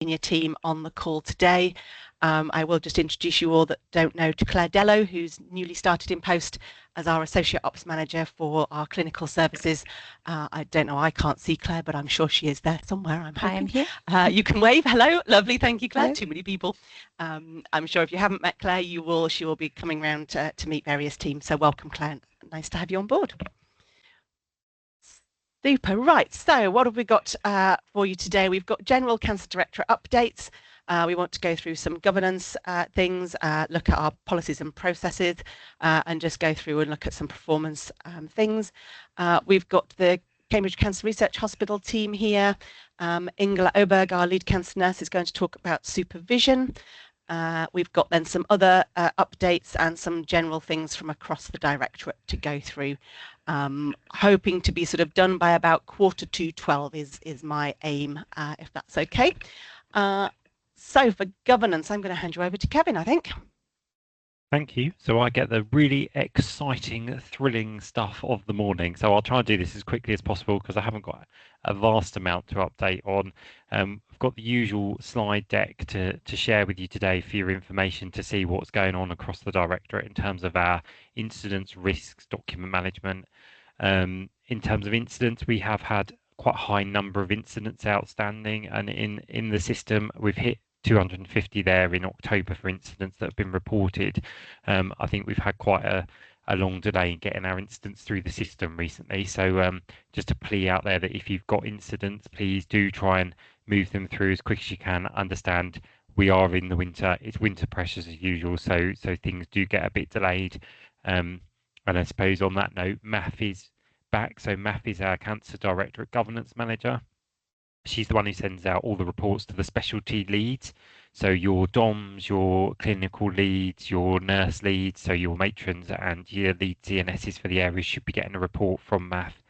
senior team on the call today. I will just introduce you all that don't know to Claire Dello, who's newly started in post as our Associate Ops Manager for our clinical services. I don't know, I can't see Claire, but I'm sure she is there somewhere, I'm hoping. I am here. You can wave. Hello. Lovely. Thank you, Claire. Hello. Too many people. I'm sure if you haven't met Claire, she will be coming round to meet various teams. So welcome, Claire. Nice to have you on board. Super. Right. So what have we got for you today? We've got General Cancer Directorate updates. We want to go through some governance things, look at our policies and processes, and just go through and look at some performance things. We've got the Cambridge Cancer Research Hospital team here. Ingela Oberg, our lead cancer nurse, is going to talk about supervision. We've got then some other updates and some general things from across the Directorate to go through. Hoping to be sort of done by about 11:45 is my aim, if that's okay. So for governance, I'm going to hand you over to Kevin, I think. Thank you. So I get the really exciting, thrilling stuff of the morning. So I'll try and do this as quickly as possible because I haven't got a vast amount to update on. I've got the usual slide deck to share with you today for your information to see what's going on across the Directorate in terms of our incidents, risks, document management. In terms of incidents, we have had quite a high number of incidents outstanding, and in the system we've hit 250 there in October for incidents that have been reported. I think we've had quite a long delay in getting our incidents through the system recently. So just a plea out there that if you've got incidents, please do try and move them through as quick as you can. Understand we are in the winter, it's winter pressures as usual, so things do get a bit delayed. And I suppose on that note, Math is back. So Math is our Cancer Directorate Governance Manager. She's the one who sends out all the reports to the specialty leads. So your DOMs, your clinical leads, your nurse leads, so your matrons and your lead CNSs for the areas should be getting a report from Math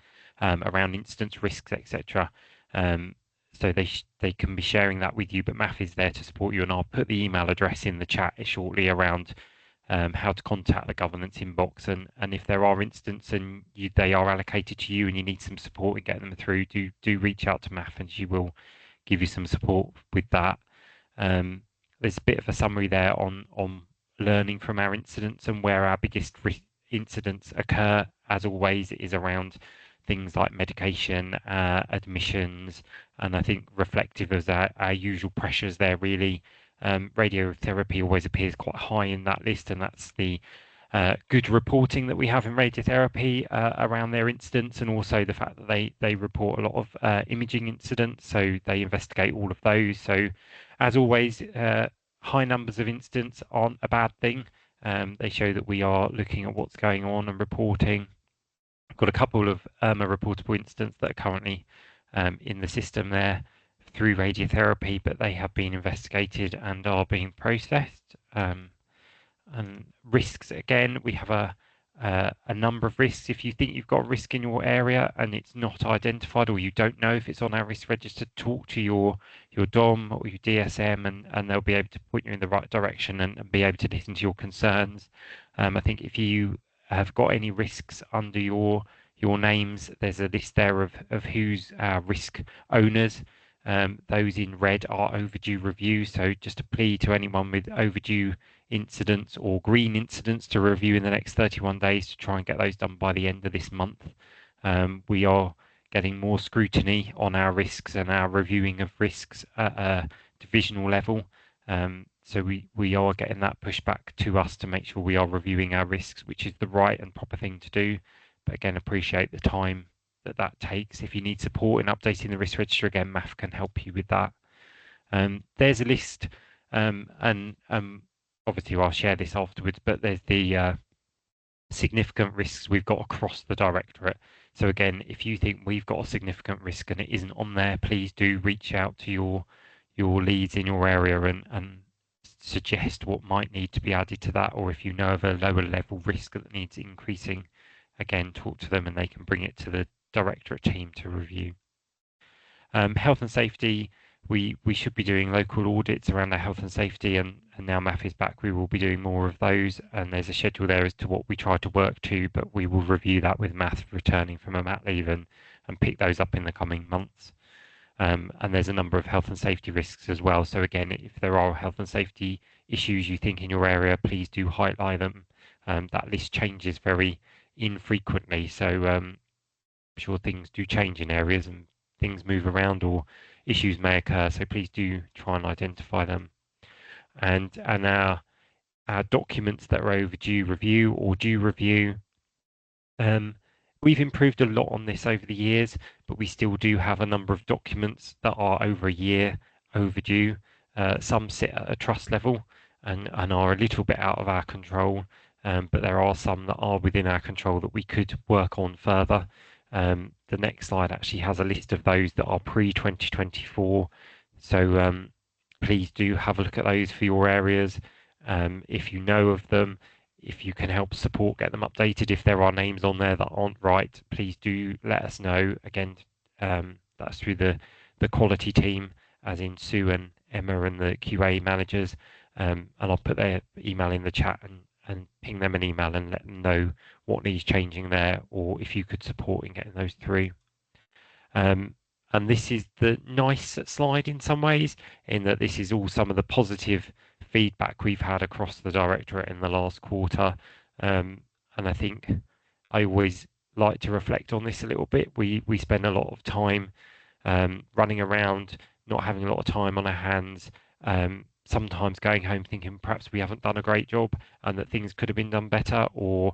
around incidents, risks, etc. So they can be sharing that with you, but Math is there to support you. And I'll put the email address in the chat shortly around how to contact the governance inbox, and if there are incidents and they are allocated to you and you need some support in getting them through, do reach out to Math and she will give you some support with that. There's a bit of a summary there on learning from our incidents and where our biggest incidents occur. As always, it is around things like medication, admissions, and I think reflective of our usual pressures there really. Radiotherapy always appears quite high in that list, and that's the good reporting that we have in radiotherapy around their incidents, and also the fact that they report a lot of imaging incidents, so they investigate all of those. So as always, high numbers of incidents aren't a bad thing. They show that we are looking at what's going on and reporting. I've got a couple of reportable incidents that are currently in the system there through radiotherapy, but they have been investigated and are being processed. And risks, again, we have a number of risks. If you think you've got a risk in your area and it's not identified, or you don't know if it's on our risk register, talk to your DOM or your DSM, and they'll be able to point you in the right direction and be able to listen to your concerns. I think if you have got any risks under your names, there's a list there of who's our risk owners. Those in red are overdue review, so just a plea to anyone with overdue incidents or green incidents to review in the next 31 days to try and get those done by the end of this month. We are getting more scrutiny on our risks and our reviewing of risks at a divisional level. So we are getting that pushback to us to make sure we are reviewing our risks, which is the right and proper thing to do. But again, appreciate the time that takes. If you need support in updating the risk register, again, Math can help you with that. There's a list, and obviously I'll share this afterwards, but there's the significant risks we've got across the Directorate. So again, if you think we've got a significant risk and it isn't on there, please do reach out to your leads in your area and suggest what might need to be added to that, or if you know of a lower level risk that needs increasing, again, talk to them and they can bring it to the Directorate team to review. Health and safety, we should be doing local audits around our health and safety, and now Math is back, we will be doing more of those, and there's a schedule there as to what we try to work to, but we will review that with Math returning from a mat leave and pick those up in the coming months. And there's a number of health and safety risks as well. So again, if there are health and safety issues you think in your area, please do highlight them. That list changes very infrequently, so I'm sure things do change in areas and things move around or issues may occur, so please do try and identify them. And our documents that are overdue review or due review, we've improved a lot on this over the years, but we still do have a number of documents that are over a year overdue. Some sit at a trust level and are a little bit out of our control, but there are some that are within our control that we could work on further. The next slide actually has a list of those that are pre-2024. So please do have a look at those for your areas. If you know of them, if you can help support, get them updated. If there are names on there that aren't right, please do let us know. Again, that's through the quality team, as in Sue and Emma and the QA managers. And I'll put their email in the chat and ping them an email and let them know what needs changing there, or if you could support in getting those through. And this is the nice slide in some ways, in that this is all some of the positive feedback we've had across the Directorate in the last quarter. And I think I always like to reflect on this a little bit. We spend a lot of time running around, not having a lot of time on our hands, sometimes going home thinking perhaps we haven't done a great job and that things could have been done better, or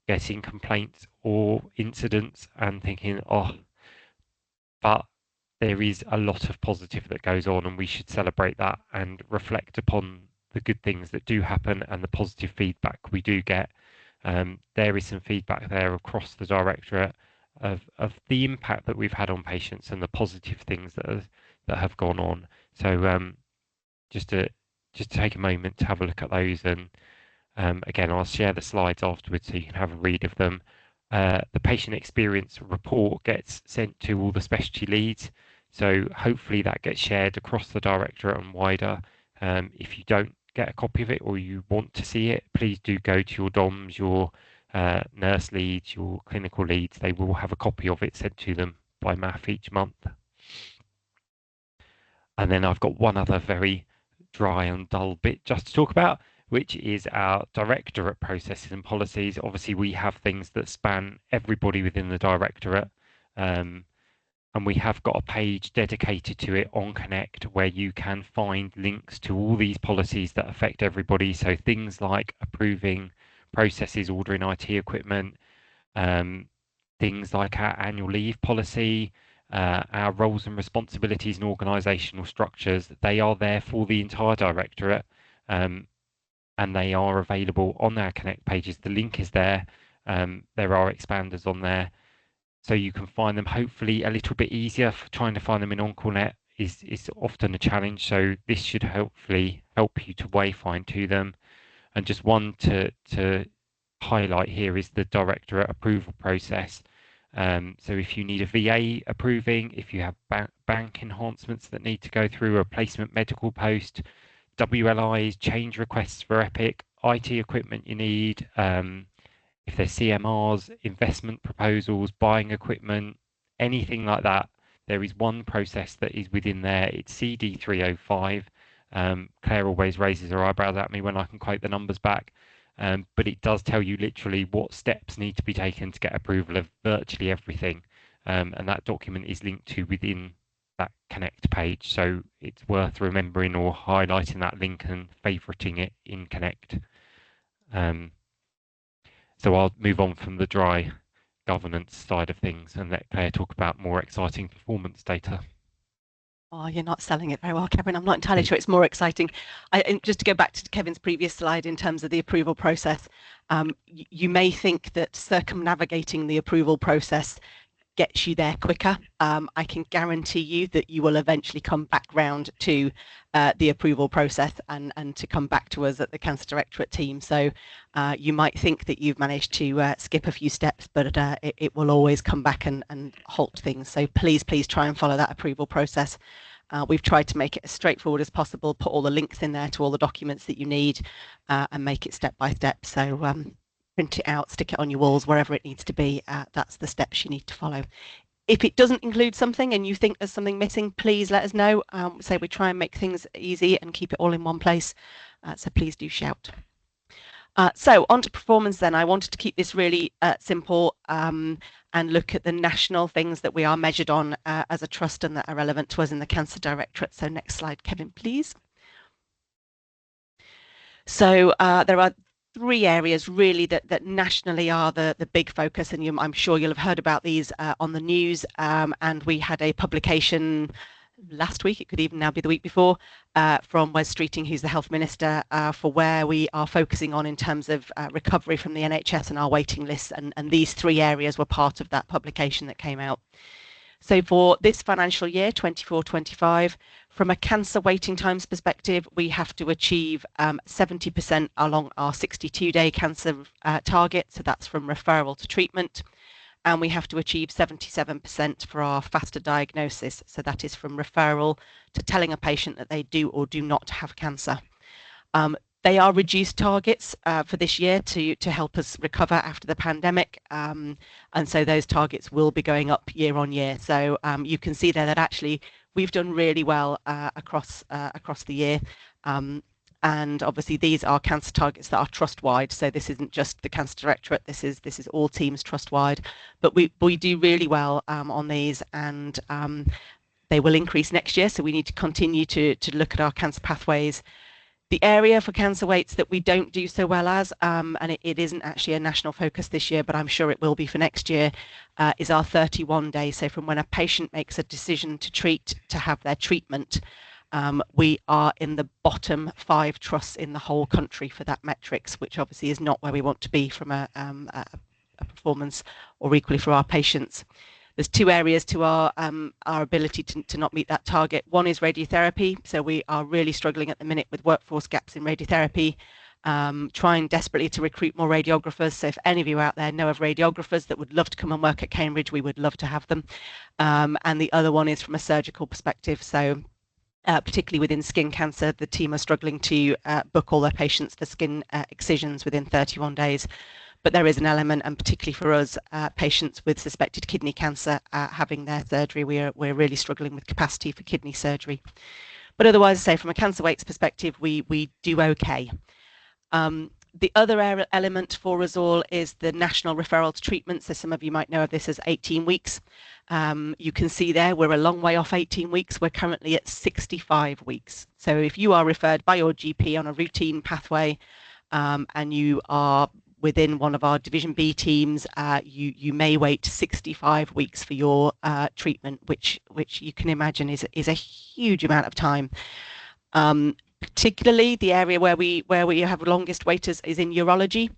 getting complaints or incidents and thinking, oh, but there is a lot of positive that goes on, and we should celebrate that and reflect upon the good things that do happen and the positive feedback we do get. There is some feedback there across the Directorate of the impact that we've had on patients and the positive things that have gone on. So just to take a moment to have a look at those, and again, I'll share the slides afterwards so you can have a read of them. The patient experience report gets sent to all the specialty leads, so hopefully that gets shared across the Directorate and wider. If you don't get a copy of it or you want to see it, please do go to your DOMs, your nurse leads, your clinical leads. They will have a copy of it sent to them by MAF each month. And then I've got one other very dry and dull bit just to talk about, which is our Directorate processes and policies. Obviously, we have things that span everybody within the Directorate, and we have got a page dedicated to it on Connect where you can find links to all these policies that affect everybody. So things like approving processes, ordering IT equipment, things like our annual leave policy, our roles and responsibilities and organisational structures. They are there for the entire Directorate. And they are available on our Connect pages. The link is there. There are expanders on there, so you can find them hopefully a little bit easier. Trying to find them in OnCallNet is often a challenge, so this should hopefully help you to wayfind to them. And just one to highlight here is the Directorate approval process. So if you need a VA approving, if you have bank enhancements that need to go through, a replacement medical post, WLIs, change requests for Epic, IT equipment you need, if there's CMRs, investment proposals, buying equipment, anything like that, there is one process that is within there. It's CD305. Claire always raises her eyebrows at me when I can quote the numbers back, but it does tell you literally what steps need to be taken to get approval of virtually everything, and that document is linked to within that Connect page, so it's worth remembering or highlighting that link and favoriting it in Connect. So I'll move on from the dry governance side of things and let Claire talk about more exciting performance data. Oh, you're not selling it very well, Kevin. I'm not entirely sure it's more exciting. Just to go back to Kevin's previous slide in terms of the approval process, you may think that circumnavigating the approval process gets you there quicker. I can guarantee you that you will eventually come back round to the approval process and to come back to us at the Cancer Directorate team. So you might think that you've managed to skip a few steps, but it will always come back and halt things. So please try and follow that approval process. We've tried to make it as straightforward as possible, put all the links in there to all the documents that you need, and make it step by step. So print it out, stick it on your walls, wherever it needs to be. That's the steps you need to follow. If it doesn't include something and you think there's something missing, please let us know. So we try and make things easy and keep it all in one place. So please do shout. So on to performance then. I wanted to keep this really simple and look at the national things that we are measured on as a trust and that are relevant to us in the Cancer Directorate. So next slide, Kevin, please. So there are three areas really that nationally are the big focus, and I'm sure you'll have heard about these on the news. And we had a publication last week, it could even now be the week before, from Wes Streeting, who's the Health Minister, for where we are focusing on in terms of recovery from the NHS and our waiting lists. And these three areas were part of that publication that came out. So for this financial year, 24-25, from a cancer waiting times perspective, we have to achieve 70% along our 62-day cancer target. So that's from referral to treatment. And we have to achieve 77% for our faster diagnosis. So that is from referral to telling a patient that they do or do not have cancer. They are reduced targets for this year to help us recover after the pandemic. And so those targets will be going up year on year. So you can see there that actually we've done really well across the year. And obviously these are cancer targets that are trust-wide. So this isn't just the Cancer Directorate. This is all teams trust-wide. But we do really well on these, and they will increase next year. So we need to continue to look at our cancer pathways. The area for cancer weights that we don't do so well as, and it isn't actually a national focus this year, but I'm sure it will be for next year, is our 31 days. So from when a patient makes a decision to treat, to have their treatment, we are in the bottom 5 trusts in the whole country for that metrics, which obviously is not where we want to be from a performance, or equally for our patients. There's 2 areas to our ability to not meet that target. One is radiotherapy. So we are really struggling at the minute with workforce gaps in radiotherapy, trying desperately to recruit more radiographers. So if any of you out there know of radiographers that would love to come and work at Cambridge, we would love to have them. And the other one is from a surgical perspective. So particularly within skin cancer, the team are struggling to book all their patients for skin excisions within 31 days. But there is an element, and particularly for us, patients with suspected kidney cancer having their surgery, we're really struggling with capacity for kidney surgery. But otherwise, say from a cancer weights perspective, we do okay. The other element for us all is the national referral to treatment. So some of you might know of this as 18 weeks. You can see there we're a long way off 18 weeks. We're currently at 65 weeks. So if you are referred by your GP on a routine pathway and you are within one of our Division B teams, you may wait 65 weeks for your treatment, which you can imagine is a huge amount of time. Particularly the area where we have longest waiters is in urology.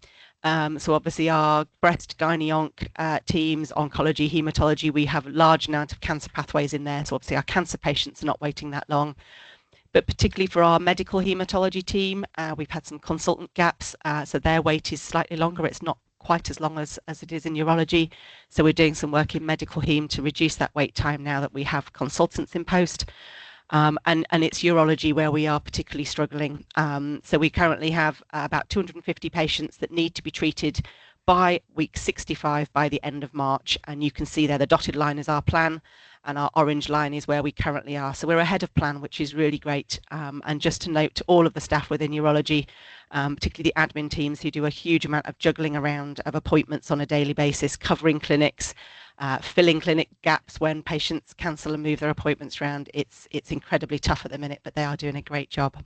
So obviously our breast, gynae-onc teams, oncology, hematology, we have a large amount of cancer pathways in there. So obviously our cancer patients are not waiting that long. But particularly for our medical hematology team, we've had some consultant gaps. So their wait is slightly longer. It's not quite as long as it is in urology. So we're doing some work in medical heme to reduce that wait time now that we have consultants in post. And it's urology where we are particularly struggling. So we currently have about 250 patients that need to be treated by week 65 by the end of March. And you can see there the dotted line is our plan, and our orange line is where we currently are. So we're ahead of plan, which is really great. And just to note to all of the staff within urology, particularly the admin teams who do a huge amount of juggling around of appointments on a daily basis, covering clinics, filling clinic gaps when patients cancel and move their appointments around. It's incredibly tough at the minute, but they are doing a great job.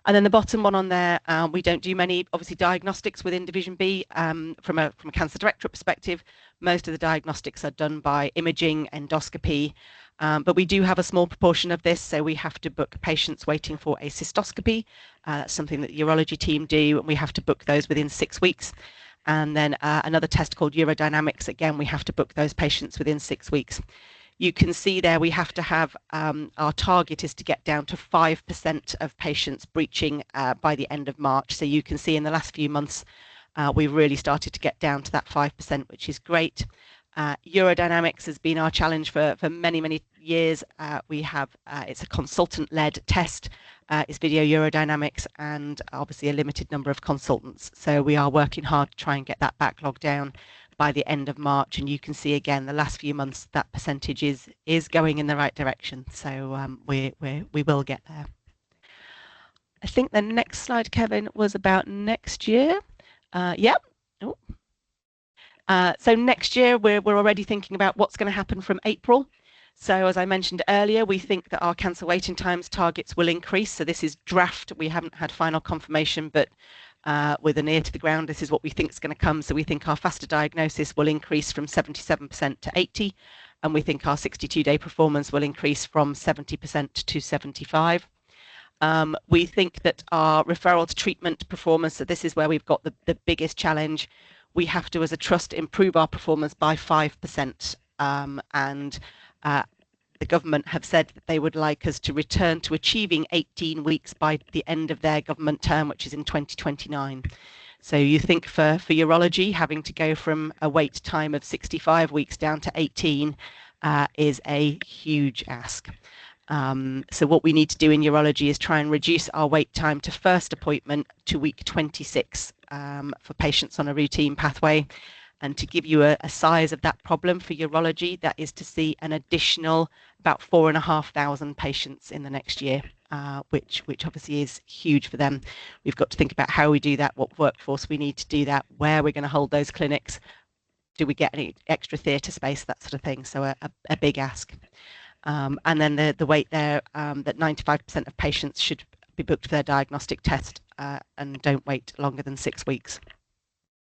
And then the bottom one on there, we don't do many, obviously, diagnostics within Division B. From a Cancer Directorate perspective, most of the diagnostics are done by imaging, endoscopy, but we do have a small proportion of this, so we have to book patients waiting for a cystoscopy. That's something that the urology team do, and we have to book those within 6 weeks. And then another test called urodynamics, again, we have to book those patients within 6 weeks. You can see there we have to have, our target is to get down to 5% of patients breaching by the end of March. So you can see in the last few months, we've really started to get down to that 5%, which is great. Urodynamics has been our challenge for many, many years. We have, it's a consultant-led test. It's video urodynamics and obviously a limited number of consultants. So we are working hard to try and get that backlog down. by the end of March, and you can see again the last few months that percentage is going in the right direction. So we will get there. I think the next slide, Kevin, was about next year. Yep. Oh. So next year, we're already thinking about what's going to happen from April. So as I mentioned earlier, we think that our cancer waiting times targets will increase. So this is draft. We haven't had final confirmation, but with an ear to the ground, this is what we think is going to come. So we think our faster diagnosis will increase from 77% to 80%, and we think our 62-day performance will increase from 70% to 75%. We think that our referral to treatment performance, so this is where we've got the biggest challenge. We have to, as a trust, improve our performance by 5%. And the government have said that they would like us to return to achieving 18 weeks by the end of their government term, which is in 2029. So you think for urology, having to go from a wait time of 65 weeks down to 18 is a huge ask. So what we need to do in urology is try and reduce our wait time to first appointment to week 26 for patients on a routine pathway. And to give you a size of that problem for urology, that is to see an additional about 4,500 patients in the next year, which obviously is huge for them. We've got to think about how we do that, what workforce we need to do that, where we're going to hold those clinics, do we get any extra theatre space, that sort of thing. So a big ask. And then the wait there, that 95% of patients should be booked for their diagnostic test and don't wait longer than 6 weeks.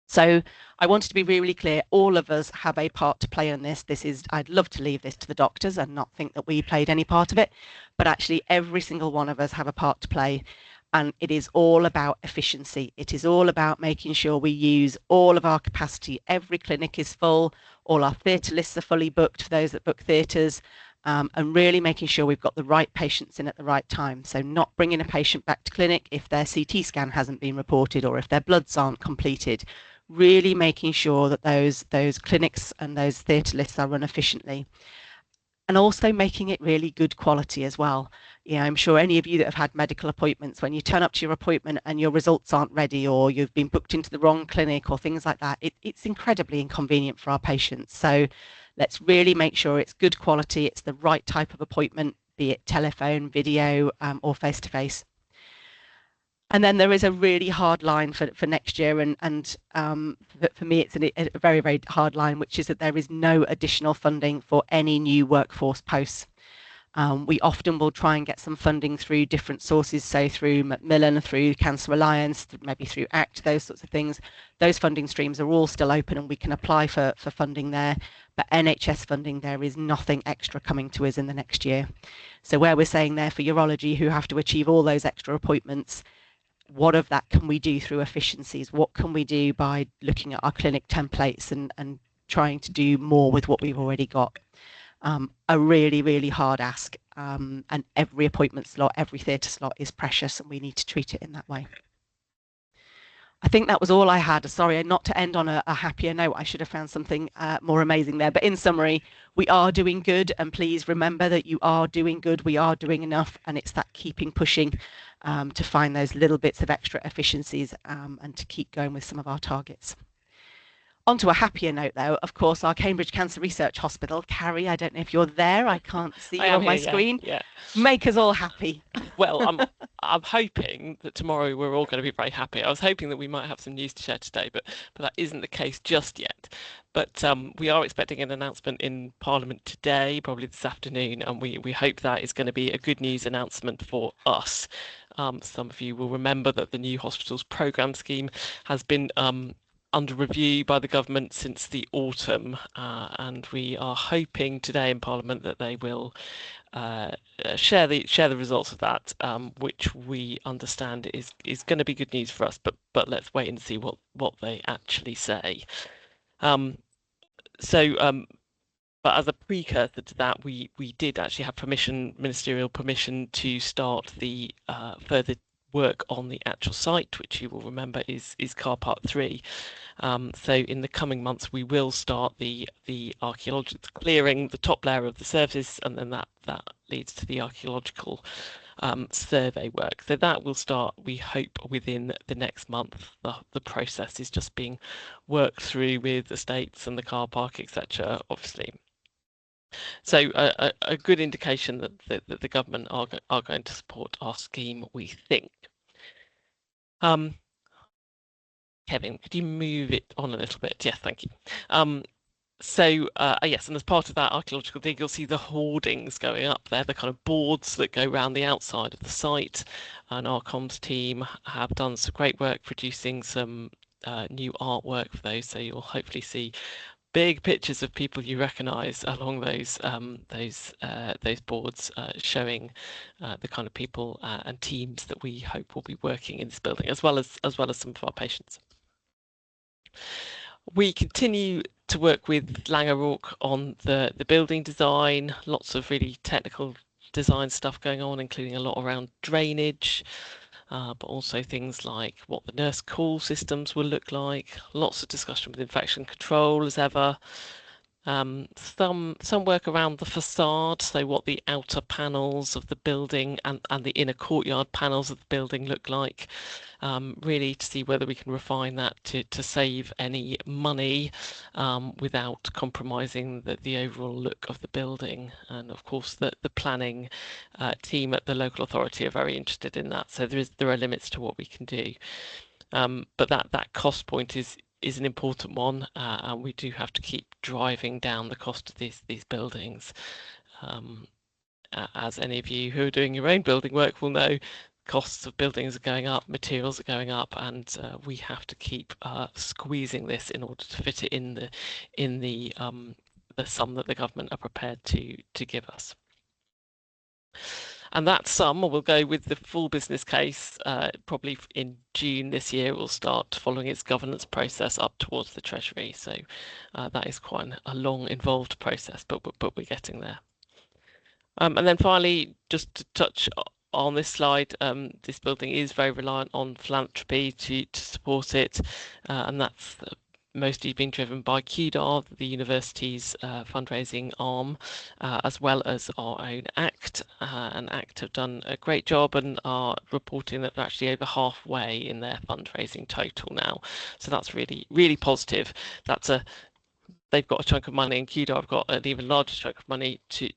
So I wanted to be really clear, all of us have a part to play in this. I'd love to leave this to the doctors and not think that we played any part of it, but actually every single one of us have a part to play. And it is all about efficiency. It is all about making sure we use all of our capacity. Every clinic is full. All our theatre lists are fully booked for those that book theatres. And really making sure we've got the right patients in at the right time. So not bringing a patient back to clinic if their CT scan hasn't been reported or if their bloods aren't completed. Really making sure that those clinics and those theatre lists are run efficiently. And also making it really good quality as well. I'm sure any of you that have had medical appointments, when you turn up to your appointment and your results aren't ready or you've been booked into the wrong clinic or things like that, it's incredibly inconvenient for our patients. So let's really make sure it's good quality, it's the right type of appointment, be it telephone, video, or face-to-face. And then there is a really hard line for next year, and for me it's a very, very hard line, which is that there is no additional funding for any new workforce posts. We often will try and get some funding through different sources, so through Macmillan, through Cancer Alliance, maybe through ACT, those sorts of things. Those funding streams are all still open and we can apply for funding there. But NHS funding, there is nothing extra coming to us in the next year. So where we're saying there for urology, who have to achieve all those extra appointments, what of that can we do through efficiencies? What can we do by looking at our clinic templates and trying to do more with what we've already got? A really, really hard ask. And every appointment slot, every theatre slot is precious and we need to treat it in that way. I think that was all I had. Sorry, not to end on a happier note. I should have found something more amazing there. But in summary, we are doing good. And please remember that you are doing good. We are doing enough. And it's that keeping pushing to find those little bits of extra efficiencies and to keep going with some of our targets. On to a happier note, though, of course, our Cambridge Cancer Research Hospital. Carrie, I don't know if you're there. I can't see you on my screen. Yeah. Make us all happy. Well, I'm hoping that tomorrow we're all going to be very happy. I was hoping that we might have some news to share today, but that isn't the case just yet. But we are expecting an announcement in Parliament today, probably this afternoon, and we hope that is going to be a good news announcement for us. Some of you will remember that the new hospitals programme scheme has been under review by the government since the autumn, and we are hoping today in Parliament that they will share the results of that, which we understand is going to be good news for us. But let's wait and see what they actually say. But as a precursor to that, we did actually have ministerial permission to start the further work on the actual site, which you will remember is car park 3. So in the coming months, we will start the archaeological clearing the top layer of the surface, and then that leads to the archaeological survey work. So that will start, we hope, within the next month. The process is just being worked through with the estates and the car park, etc. Obviously. So a good indication that the government are going to support our scheme, we think. Kevin, could you move it on a little bit? Yes, thank you. Yes, and as part of that archaeological dig, you'll see the hoardings going up there, the kind of boards that go around the outside of the site. And our comms team have done some great work producing some new artwork for those. So you'll hopefully see big pictures of people you recognise along those boards, showing the kind of people and teams that we hope will be working in this building, as well as some of our patients. We continue to work with Laing O'Rourke on the building design, lots of really technical design stuff going on, including a lot around drainage, but also things like what the nurse call systems will look like, lots of discussion with infection control as ever. Some work around the facade, so what the outer panels of the building and the inner courtyard panels of the building look like, really to see whether we can refine that to save any money without compromising the overall look of the building. And of course the planning team at the local authority are very interested in that, so there are limits to what we can do. But that cost point is an important one, and we do have to keep driving down the cost of these buildings. As any of you who are doing your own building work will know, costs of buildings are going up, materials are going up, and we have to keep squeezing this in order to fit it in the sum that the government are prepared to give us. And that sum will go with the full business case. Probably in June this year, will start following its governance process up towards the Treasury. So that is quite a long, involved process, but we're getting there. And then finally, just to touch on this slide, this building is very reliant on philanthropy to support it, and that's mostly being driven by CUH, the university's fundraising arm, as well as our own ACT. And ACT have done a great job and are reporting that they're actually over halfway in their fundraising total now. So that's really, really positive. They've got a chunk of money, and CUH have got an even larger chunk of money to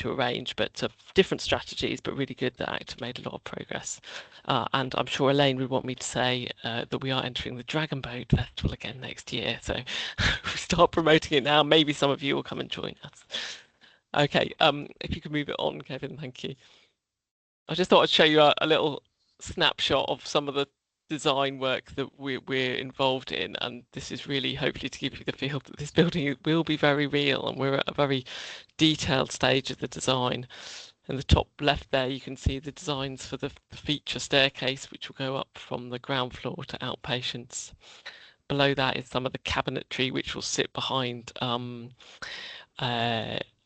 arrange, but different strategies, but really good that ACT have made a lot of progress. And I'm sure Elaine would want me to say that we are entering the Dragon Boat Festival again next year. So we start promoting it now. Maybe some of you will come and join us. Okay, if you could move it on, Kevin, thank you. I just thought I'd show you a little snapshot of some of the design work that we're involved in, and this is really hopefully to give you the feel that this building will be very real, and we're at a very detailed stage of the design. In the top left there you can see the designs for the feature staircase, which will go up from the ground floor to outpatients. Below that is some of the cabinetry which will sit behind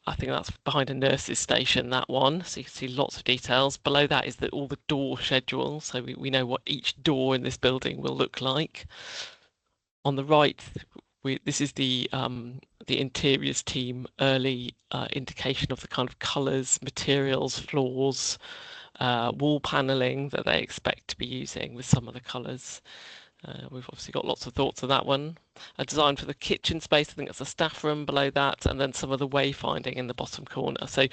I think that's behind a nurse's station, that one. So you can see lots of details. Below that is all the door schedule. So we know what each door in this building will look like. On the right, this is the interiors team early indication of the kind of colours, materials, floors, wall panelling that they expect to be using with some of the colours. We've obviously got lots of thoughts on that one. A design for the kitchen space, I think that's a staff room below that, and then some of the wayfinding in the bottom corner. So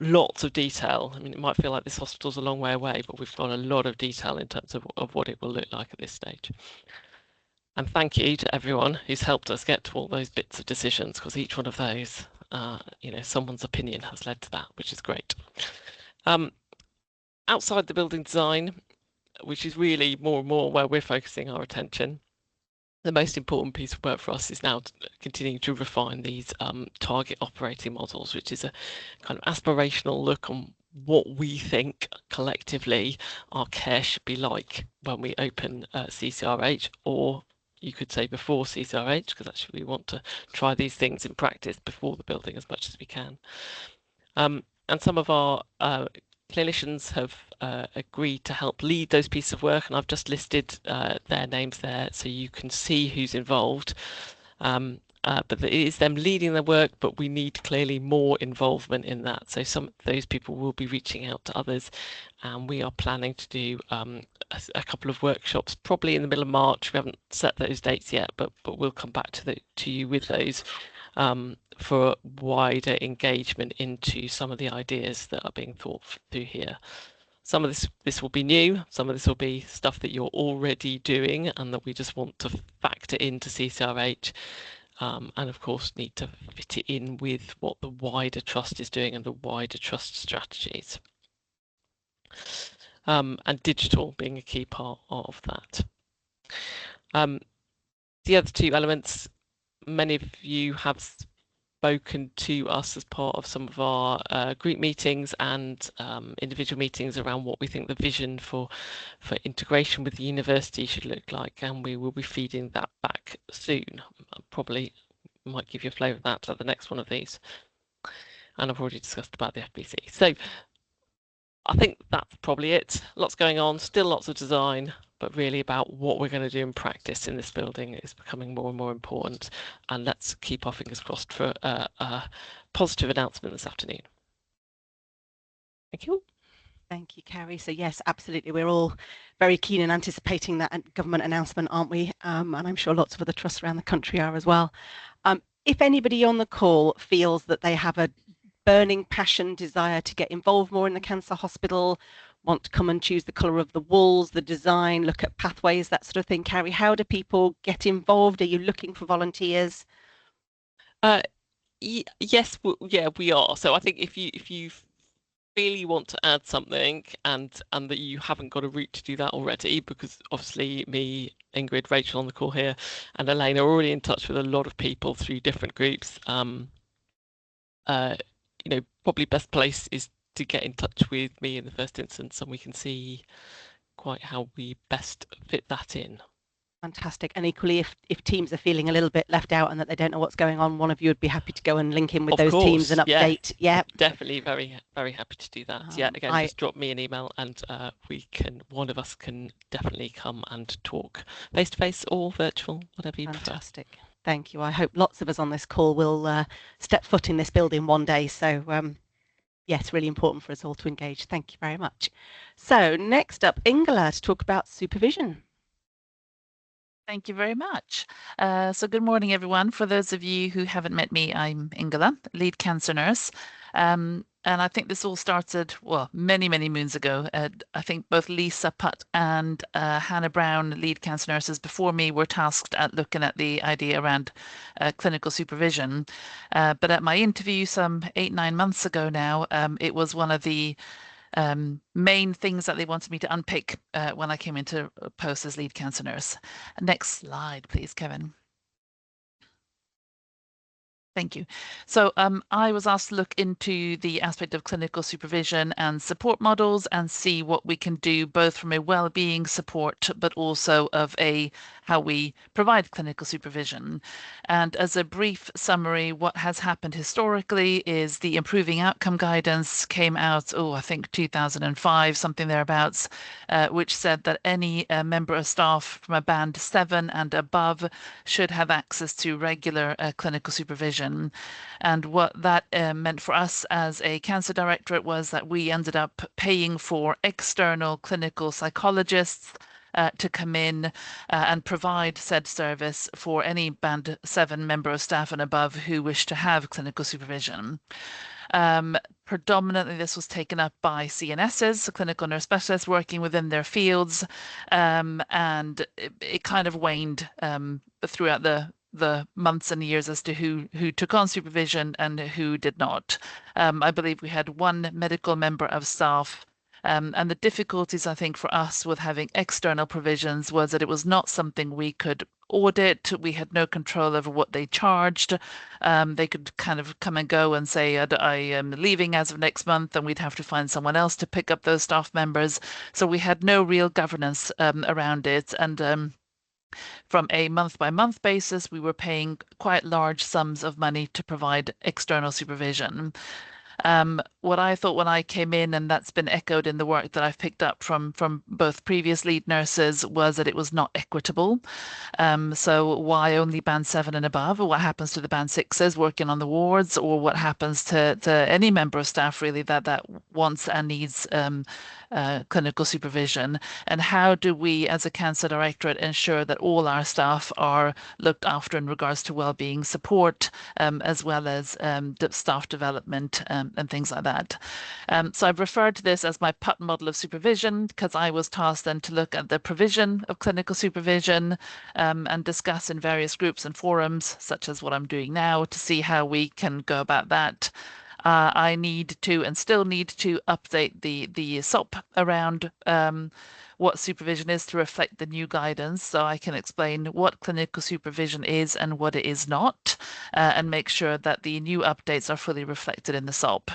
lots of detail. I mean, it might feel like this hospital's a long way away, but we've got a lot of detail in terms of what it will look like at this stage. And thank you to everyone who's helped us get to all those bits of decisions, because each one of those, someone's opinion has led to that, which is great. Outside the building design, which is really more and more where we're focusing our attention, the most important piece of work for us is now continuing to refine these target operating models, which is a kind of aspirational look on what we think collectively our care should be like when we open CCRH, or you could say before CCRH, because actually we want to try these things in practice before the building as much as we can. And some of our clinicians have agreed to help lead those pieces of work, and I've just listed their names there so you can see who's involved. But it is them leading their work, but we need clearly more involvement in that. So some of those people will be reaching out to others, and we are planning to do a couple of workshops probably in the middle of March. We haven't set those dates yet, but we'll come back to you with those for wider engagement into some of the ideas that are being thought through here. Some of this will be new, some of this will be stuff that you're already doing and that we just want to factor into CCRH. And of course need to fit it in with what the wider trust is doing and the wider trust strategies. And digital being a key part of that. The other two elements, many of you have spoken to us as part of some of our group meetings and individual meetings around what we think the vision for integration with the university should look like, and we will be feeding that back soon. Probably might give you a flavour of that at the next one of these. And I've already discussed about the FBC. So I think that's probably it. Lots going on, still lots of design, but really about what we're going to do in practice in this building is becoming more and more important. And let's keep our fingers crossed for a positive announcement this afternoon. Thank you. Thank you, Carrie. So yes, absolutely. We're all very keen and anticipating that government announcement, aren't we? And I'm sure lots of other trusts around the country are as well. If anybody on the call feels that they have a burning passion, desire to get involved more in the cancer hospital, want to come and choose the colour of the walls, the design, look at pathways, that sort of thing, Carrie, how do people get involved? Are you looking for volunteers? Yes, yeah, we are. So I think if you really want to add something and that you haven't got a route to do that already, because obviously me, Ingrid, Rachel on the call here, and Elaine are already in touch with a lot of people through different groups. You know, probably best place is to get in touch with me in the first instance, and we can see quite how we best fit that in. Fantastic. And equally, if teams are feeling a little bit left out and that they don't know what's going on, one of you would be happy to go and link in with those teams and update. Yeah, definitely very, very happy to do that. Yeah, again, just drop me an email and one of us can definitely come and talk face to face or virtual, whatever you prefer. Fantastic. Thank you. I hope lots of us on this call will step foot in this building one day. So yes, really important for us all to engage. Thank you very much. So next up, Ingela to talk about supervision. Thank you very much. So good morning, everyone. For those of you who haven't met me, I'm Ingela, lead cancer nurse. And I think this all started, well, many, many moons ago. I think both Lisa Putt and Hannah Brown, lead cancer nurses before me, were tasked at looking at the idea around clinical supervision. But at my interview some 8-9 months ago now, it was one of the main things that they wanted me to unpick when I came into post as lead cancer nurse. Next slide, please, Kevin. Thank you. So I was asked to look into the aspect of clinical supervision and support models and see what we can do both from a well-being support, but also of how we provide clinical supervision. And as a brief summary, what has happened historically is the improving outcome guidance came out, I think 2005, something thereabouts, which said that any member of staff from a band 7 and above should have access to regular clinical supervision. And what that meant for us as a cancer directorate was that we ended up paying for external clinical psychologists to come in and provide said service for any band 7 member of staff and above who wish to have clinical supervision. Predominantly, this was taken up by CNSs, so clinical nurse specialists working within their fields, and it kind of waned throughout the months and years as to who took on supervision and who did not. I believe we had one medical member of staff. And the difficulties, I think, for us with having external provisions was that it was not something we could audit. We had no control over what they charged. They could kind of come and go and say, I am leaving as of next month, and we'd have to find someone else to pick up those staff members. So we had no real governance around it. And from a month-by-month basis, we were paying quite large sums of money to provide external supervision. What I thought when I came in, and that's been echoed in the work that I've picked up from both previous lead nurses, was that it was not equitable. So why only band 7 and above? Or what happens to the band 6s working on the wards, or what happens to any member of staff really that wants and needs clinical supervision? And how do we, as a Cancer Directorate, ensure that all our staff are looked after in regards to wellbeing support, as well as staff development and things like that. So I've referred to this as my PUT model of supervision because I was tasked then to look at the provision of clinical supervision and discuss in various groups and forums, such as what I'm doing now, to see how we can go about that. I need to and still need to update the SOP around what supervision is to reflect the new guidance, so I can explain what clinical supervision is and what it is not, and make sure that the new updates are fully reflected in the SOP.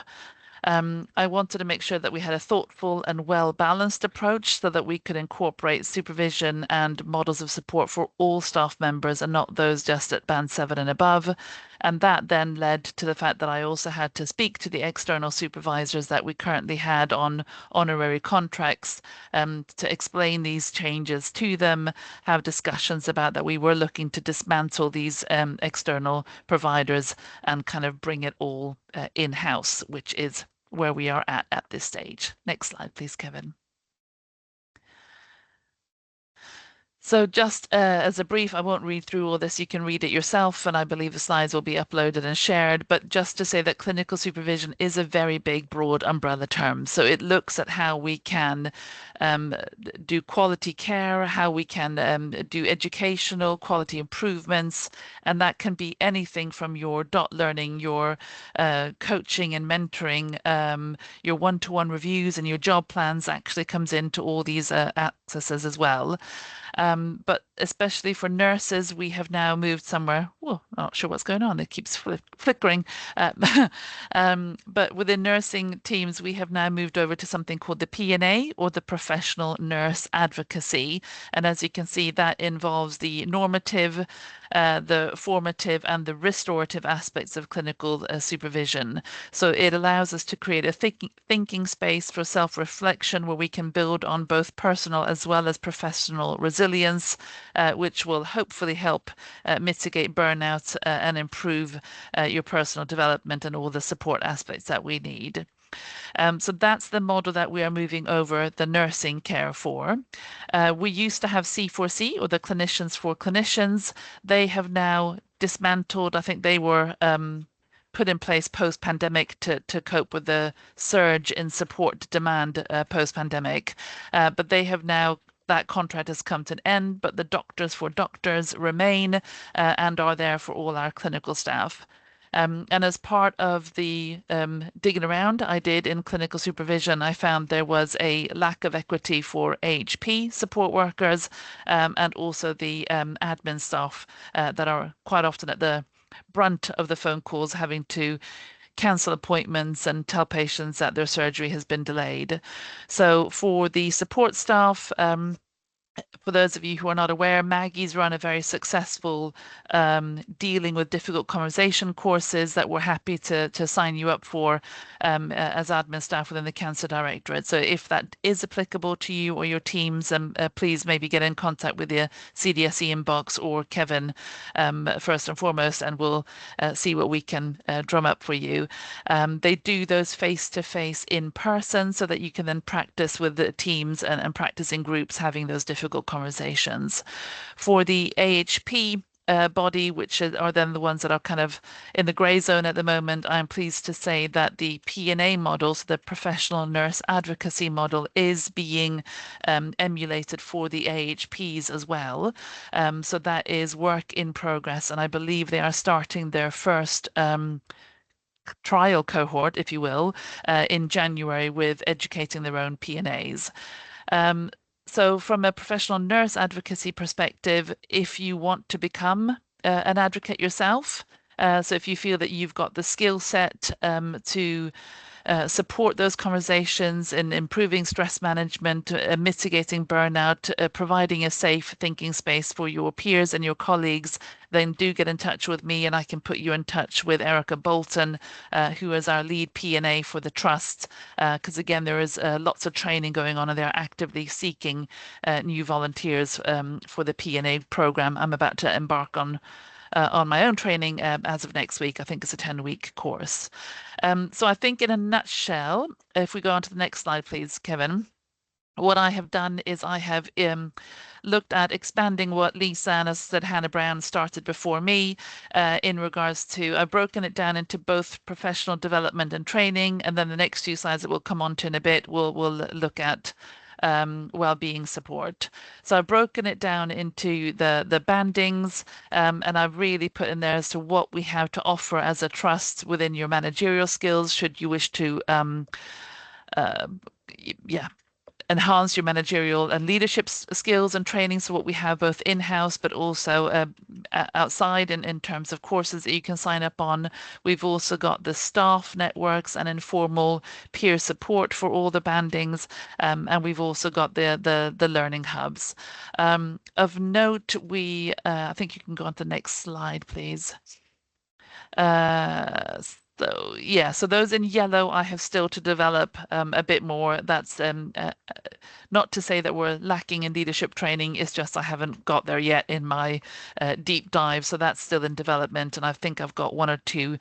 I wanted to make sure that we had a thoughtful and well-balanced approach so that we could incorporate supervision and models of support for all staff members and not those just at band 7 and above. And that then led to the fact that I also had to speak to the external supervisors that we currently had on honorary contracts to explain these changes to them, have discussions about that we were looking to dismantle these external providers and kind of bring it all in-house, which is where we are at this stage. Next slide, please, Kevin. So just as a brief, I won't read through all this. You can read it yourself, and I believe the slides will be uploaded and shared. But just to say that clinical supervision is a very big, broad umbrella term. So it looks at how we can do quality care, how we can do educational quality improvements, and that can be anything from your dot learning, your coaching and mentoring, your one-to-one reviews, and your job plans actually comes into all these accesses as well. But especially for nurses, we have now moved somewhere. Well, I'm not sure what's going on. It keeps flickering. But within nursing teams, we have now moved over to something called the P&A, or the Professional Nurse Advocacy. And as you can see, that involves the normative, the formative, and the restorative aspects of clinical supervision. So it allows us to create a thinking space for self-reflection where we can build on both personal as well as professional resilience, which will hopefully help mitigate burnout and improve your personal development and all the support aspects that we need. So that's the model that we are moving over the nursing care for. We used to have C4C, or the Clinicians for Clinicians. They have now dismantled. I think they were put in place post-pandemic to cope with the surge in support demand post-pandemic. But they have now, that contract has come to an end, but the doctors for doctors remain and are there for all our clinical staff. And as part of the digging around I did in clinical supervision, I found there was a lack of equity for AHP support workers and also the admin staff that are quite often at the brunt of the phone calls, having to cancel appointments and tell patients that their surgery has been delayed. So for the support staff, for those of you who are not aware, Maggie's run a very successful dealing with difficult conversation courses that we're happy to sign you up for as admin staff within the Cancer Directorate. So if that is applicable to you or your teams, please maybe get in contact with the CDSE inbox or Kevin first and foremost, and we'll see what we can drum up for you. They do those face-to-face in person so that you can then practice with the teams and practice in groups having those difficult conversations. For the AHP body, which are then the ones that are kind of in the grey zone at the moment, I'm pleased to say that the P&A model, so the Professional Nurse Advocacy model, is being emulated for the AHPs as well. So that is work in progress, and I believe they are starting their first trial cohort, if you will, in January with educating their own P&As. So from a professional nurse advocacy perspective, if you want to become an advocate yourself, so if you feel that you've got the skill set to support those conversations in improving stress management, mitigating burnout, providing a safe thinking space for your peers and your colleagues, then do get in touch with me and I can put you in touch with Erica Bolton, who is our lead P&A for the Trust, because again, there is lots of training going on and they're actively seeking new volunteers for the P&A program I'm about to embark on my own training as of next week. I think it's a 10-week course. So I think in a nutshell, if we go on to the next slide, please, Kevin. What I have done is I have looked at expanding what Lisa and, as I said, Hannah Brown started before me in regards to, I've broken it down into both professional development and training, and then the next few slides that we'll come on to in a bit, we'll look at well-being support. So I've broken it down into the bandings, and I've really put in there as to what we have to offer as a trust within your managerial skills, should you wish to enhance your managerial and leadership skills and training. So what we have both in-house but also outside in terms of courses that you can sign up on. We've also got the staff networks and informal peer support for all the bandings, and we've also got the learning hubs. Of note, we I think you can go on to the next slide, please. So yeah, so those in yellow I have still to develop a bit more. That's not to say that we're lacking in leadership training, it's just I haven't got there yet in my deep dive. So that's still in development, and I think I've got 1 or 2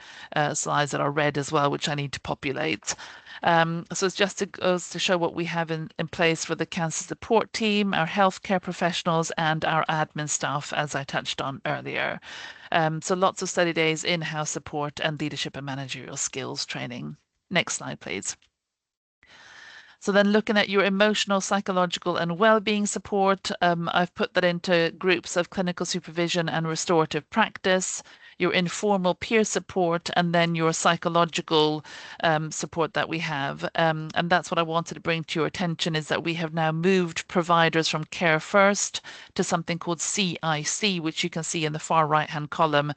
slides that are red as well, which I need to populate. So it's just goes to show what we have in place for the cancer support team, our healthcare professionals, and our admin staff, as I touched on earlier. So lots of study days, in-house support, and leadership and managerial skills training. Next slide, please. So then looking at your emotional, psychological, and well-being support, I've put that into groups of clinical supervision and restorative practice, your informal peer support, and then your psychological support that we have. And that's what I wanted to bring to your attention, is that we have now moved providers from Care First to something called CIC, which you can see in the far right-hand column,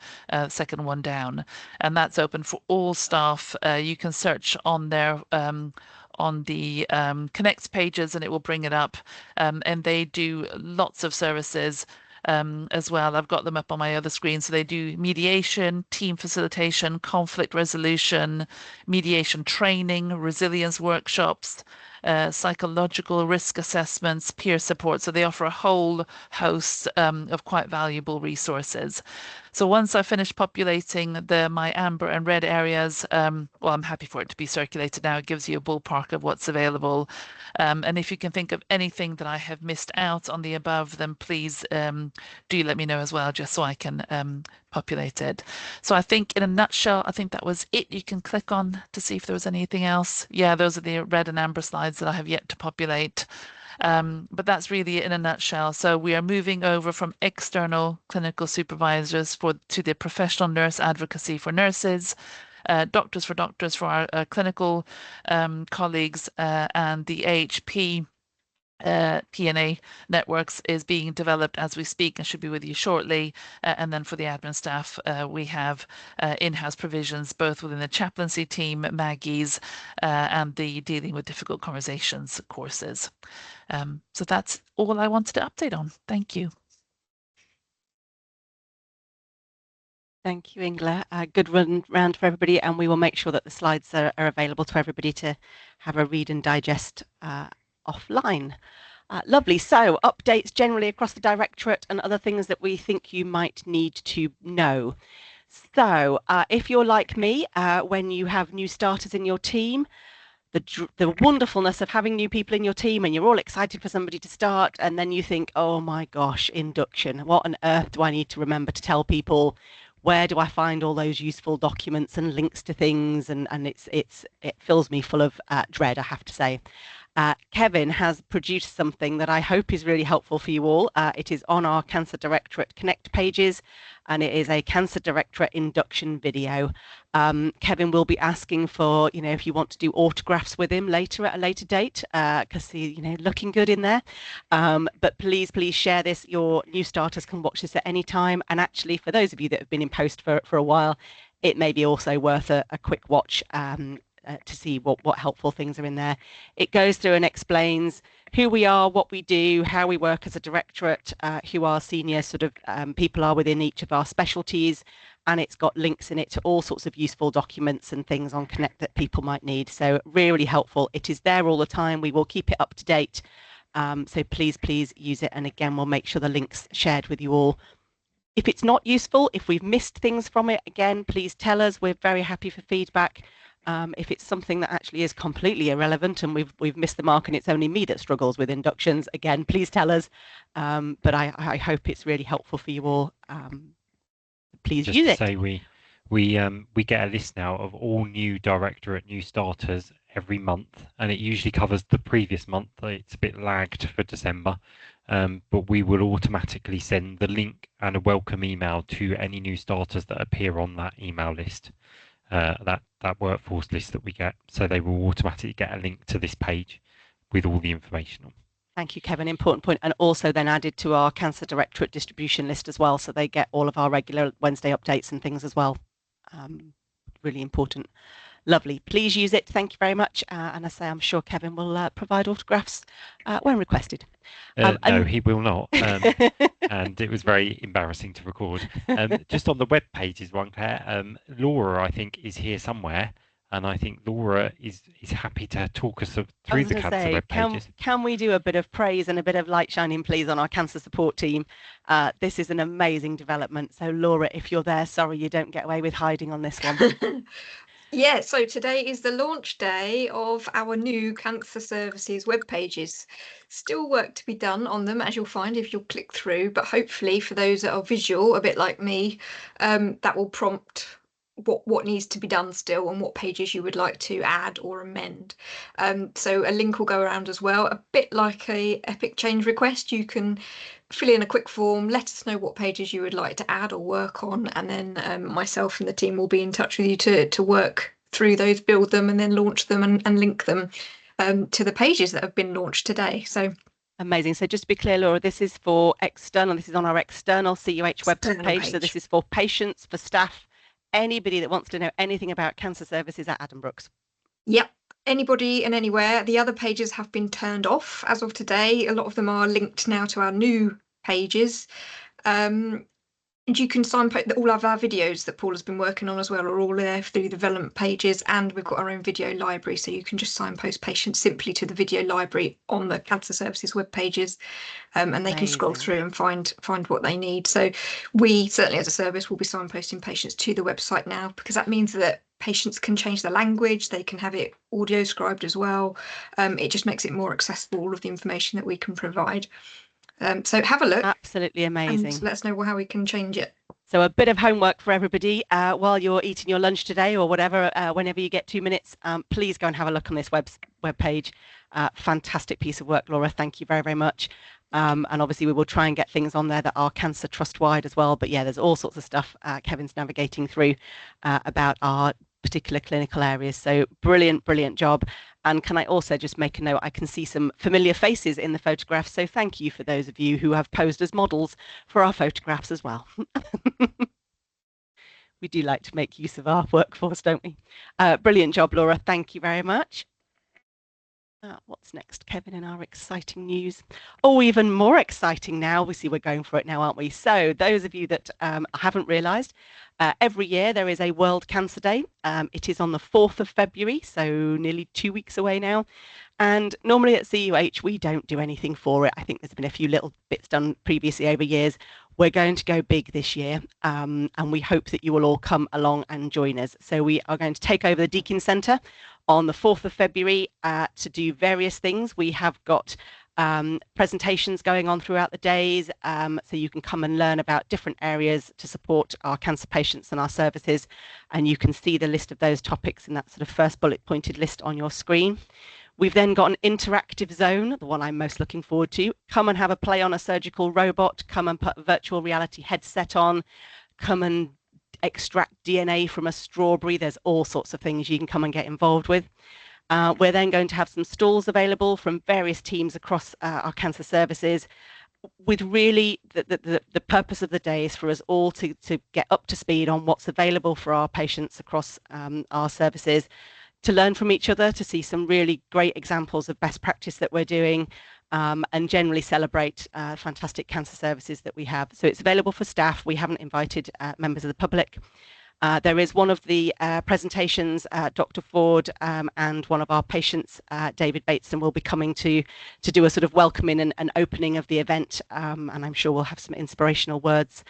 second one down. And that's open for all staff. You can search on there on the Connect pages and it will bring it up. And they do lots of services as well. I've got them up on my other screen. So they do mediation, team facilitation, conflict resolution, mediation training, resilience workshops, psychological risk assessments, peer support. So they offer a whole host of quite valuable resources. So once I finish populating my amber and red areas, well, I'm happy for it to be circulated now. It gives you a ballpark of what's available. And if you can think of anything that I have missed out on the above, then please do let me know as well, just so I can populate it. So I think in a nutshell, I think that was it. You can click on to see if there was anything else. Yeah, those are the red and amber slides that I have yet to populate. But that's really it in a nutshell. So we are moving over from external clinical supervisors to the professional nurse advocacy for nurses, doctors for our clinical colleagues, and the AHP P&A networks is being developed as we speak and should be with you shortly. And then for the admin staff, we have in-house provisions both within the chaplaincy team, Maggie's, and the Dealing with Difficult Conversations courses. So that's all I wanted to update on. Thank you. Thank you, Ingela. Good run round for everybody, and we will make sure that the slides are available to everybody to have a read and digest offline. Lovely. So updates generally across the Directorate and other things that we think you might need to know. So if you're like me, when you have new starters in your team, the wonderfulness of having new people in your team and you're all excited for somebody to start, and then you think, oh my gosh, induction, what on earth do I need to remember to tell people? Where do I find all those useful documents and links to things? And it fills me full of dread, I have to say. Kevin has produced something that I hope is really helpful for you all. It is on our Cancer Directorate Connect pages, and it is a Cancer Directorate induction video. Kevin will be asking for, if you want to do autographs with him later at a later date, because he's, looking good in there. But please share this. Your new starters can watch this at any time. And actually, for those of you that have been in post for a while, it may be also worth a quick watch to see what helpful things are in there. It goes through and explains who we are, what we do, how we work as a directorate, who our senior sort of people are within each of our specialties, and it's got links in it to all sorts of useful documents and things on Connect that people might need. So really helpful. It is there all the time. We will keep it up to date. So please use it. And again, we'll make sure the link's shared with you all. If it's not useful, if we've missed things from it, again, please tell us. We're very happy for feedback. If it's something that actually is completely irrelevant and we've missed the mark and it's only me that struggles with inductions, again, please tell us. But I hope it's really helpful for you all. Please Just use to it. say we get a list now of all new directorate new starters every month, and it usually covers the previous month. It's a bit lagged for December, but we will automatically send the link and a welcome email to any new starters that appear on that email list, that workforce list that we get. So they will automatically get a link to this page with all the information on. Thank you, Kevin. Important point. And also then added to our Cancer Directorate distribution list as well. So they get all of our regular Wednesday updates and things as well. Really important. Lovely. Please use it. Thank you very much. And I say, I'm sure Kevin will provide autographs when requested. No, he will not. And it was very embarrassing to record. Just on the web pages, one Claire, Laura, I think, is here somewhere. And I think Laura is happy to talk us through the cancer web pages. Can we do a bit of praise and a bit of light shining, please, on our cancer support team? This is an amazing development. So, Laura, if you're there, sorry you don't get away with hiding on this one. Yeah, so today is the launch day of our new cancer services web pages. Still work to be done on them, as you'll find if you'll click through, but hopefully for those that are visual, a bit like me, that will prompt what needs to be done still and what pages you would like to add or amend. So a link will go around as well, a bit like a Epic change request. You can fill in a quick form, let us know what pages you would like to add or work on, and then myself and the team will be in touch with you to work through those, build them, and then launch them and link them to the pages that have been launched today. So amazing. So just to be clear, Laura, this is for external. This is on our external CUH web page. So this is for patients, for staff, anybody that wants to know anything about cancer services at Addenbrooke's. Yep. Anybody and anywhere. The other pages have been turned off as of today. A lot of them are linked now to our new pages. And you can signpost all of our videos that Paul has been working on as well are all there through the development pages, and we've got our own video library, so you can just signpost patients simply to the video library on the cancer services web pages, and they can scroll through and find what they need. So we certainly as a service will be signposting patients to the website now, because that means that patients can change the language, they can have it audio scribed as well. It just makes it more accessible, all of the information that we can provide. So have a look. Absolutely amazing. And let us know how we can change it. So a bit of homework for everybody while you're eating your lunch today or whatever, whenever you get 2 minutes, please go and have a look on this web page. Fantastic piece of work, Laura. Thank you very, very much. And obviously we will try and get things on there that are cancer trust wide as well. But yeah, there's all sorts of stuff Kevin's navigating through about our particular clinical areas. So brilliant job. And can I also just make a note, I can see some familiar faces in the photographs, so thank you for those of you who have posed as models for our photographs as well. We do like to make use of our workforce, don't we? Brilliant job, Laura. Thank you very much. What's next, Kevin, in our exciting news? Oh, even more exciting now. We see we're going for it now, aren't we? So those of you that haven't realised, every year there is a World Cancer Day. It is on the 4th of February, so nearly 2 weeks away now. And normally at CUH, we don't do anything for it. I think there's been a few little bits done previously over years. We're going to go big this year, and we hope that you will all come along and join us. So we are going to take over the Deakin Centre on the 4th of February to do various things. We have got presentations going on throughout the days, so you can come and learn about different areas to support our cancer patients and our services, and you can see the list of those topics in that sort of first bullet pointed list on your screen. We've then got an interactive zone, the one I'm most looking forward to. Come and have a play on a surgical robot, come and put a virtual reality headset on, come and extract DNA from a strawberry. There's all sorts of things you can come and get involved with. We're then going to have some stalls available from various teams across our cancer services, with really the purpose of the day is for us all to get up to speed on what's available for our patients across our services, to learn from each other, to see some really great examples of best practice that we're doing, and generally celebrate fantastic cancer services that we have. So it's available for staff. We haven't invited members of the public. There is one of the presentations, Dr. Ford and one of our patients, David Bateson, will be coming to do a sort of welcoming and opening of the event, and I'm sure we'll have some inspirational words.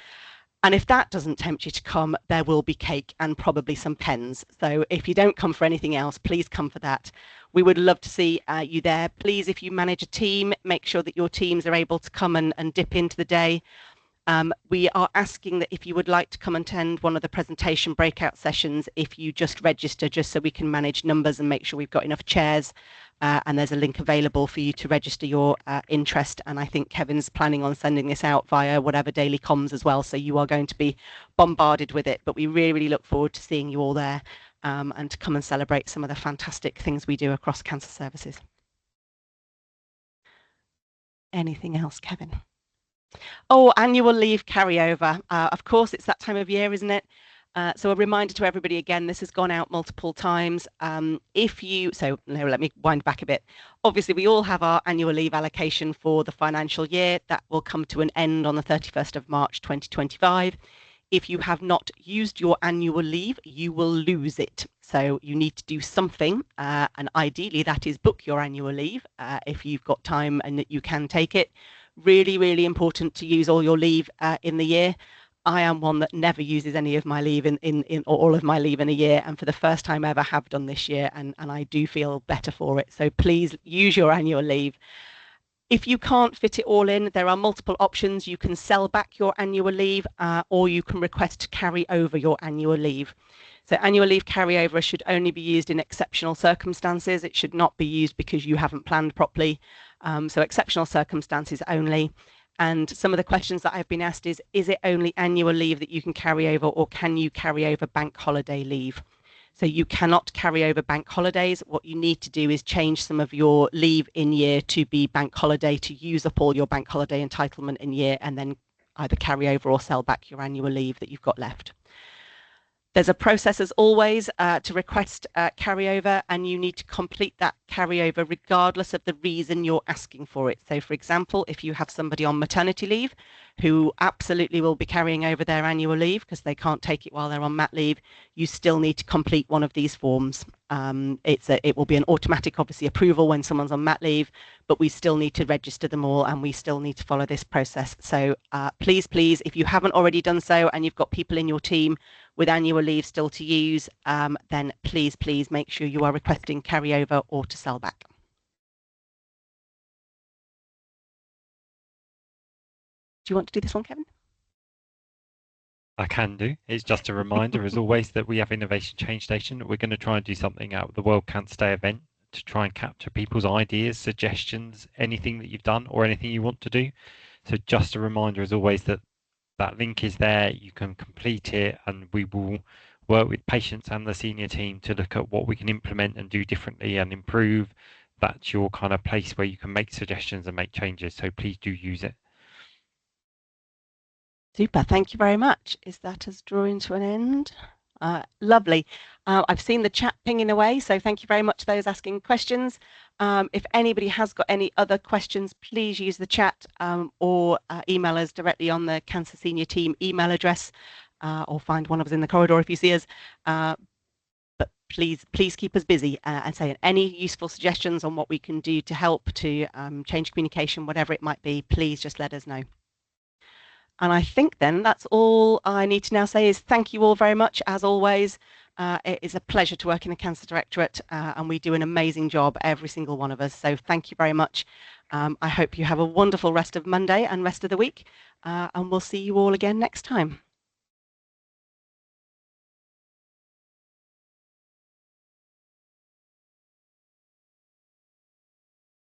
And if that doesn't tempt you to come, there will be cake and probably some pens. So if you don't come for anything else, please come for that. We would love to see you there. Please, if you manage a team, make sure that your teams are able to come and dip into the day. We are asking that if you would like to come and attend one of the presentation breakout sessions, if you just register, just so we can manage numbers and make sure we've got enough chairs. And there's a link available for you to register your interest. And I think Kevin's planning on sending this out via whatever daily comms as well. So you are going to be bombarded with it. But we really, really look forward to seeing you all there and to come and celebrate some of the fantastic things we do across cancer services. Anything else, Kevin? Oh, annual leave carryover. Of course, it's that time of year, isn't it? So a reminder to everybody again, this has gone out multiple times. Let me wind back a bit. Obviously, we all have our annual leave allocation for the financial year. That will come to an end on the 31st of March 2025. If you have not used your annual leave, you will lose it. So you need to do something, and ideally that is book your annual leave if you've got time and that you can take it. Really, really important to use all your leave in the year. I am one that never uses any of my leave in all of my leave in a year, and for the first time ever have done this year, and I do feel better for it. So please use your annual leave. If you can't fit it all in, there are multiple options. You can sell back your annual leave or you can request to carry over your annual leave. So annual leave carryover should only be used in exceptional circumstances. It should not be used because you haven't planned properly. So exceptional circumstances only. And some of the questions that I've been asked is it only annual leave that you can carry over, or can you carry over bank holiday leave? So you cannot carry over bank holidays. What you need to do is change some of your leave in year to be bank holiday, to use up all your bank holiday entitlement in year, and then either carry over or sell back your annual leave that you've got left. There's a process, as always, to request carryover, and you need to complete that carryover regardless of the reason you're asking for it. So, for example, if you have somebody on maternity leave who absolutely will be carrying over their annual leave because they can't take it while they're on mat leave, you still need to complete one of these forms. It will be an automatic, obviously, approval when someone's on mat leave, but we still need to register them all, and we still need to follow this process. So please, if you haven't already done so and you've got people in your team with annual leave still to use, then please make sure you are requesting carryover or to sell back. Do you want to do this one, Kevin? I can do. It's just a reminder, as always, that we have Innovation Change Station. We're going to try and do something out of the World Cancer Day event to try and capture people's ideas, suggestions, anything that you've done or anything you want to do. So just a reminder, as always, that that link is there. You can complete it, and we will work with patients and the senior team to look at what we can implement and do differently and improve. That's your kind of place where you can make suggestions and make changes. So please do use it. Super, thank you very much. Is that us drawing to an end? Lovely. I've seen the chat pinging away, so thank you very much to those asking questions. If anybody has got any other questions, please use the chat or email us directly on the Cancer Senior Team email address, or find one of us in the corridor if you see us. But please keep us busy and say any useful suggestions on what we can do to help to change communication, whatever it might be, please just let us know. And I think then that's all I need to now say is thank you all very much, as always. It is a pleasure to work in the Cancer Directorate, and we do an amazing job, every single one of us. So thank you very much. I hope you have a wonderful rest of Monday and rest of the week, and we'll see you all again next time.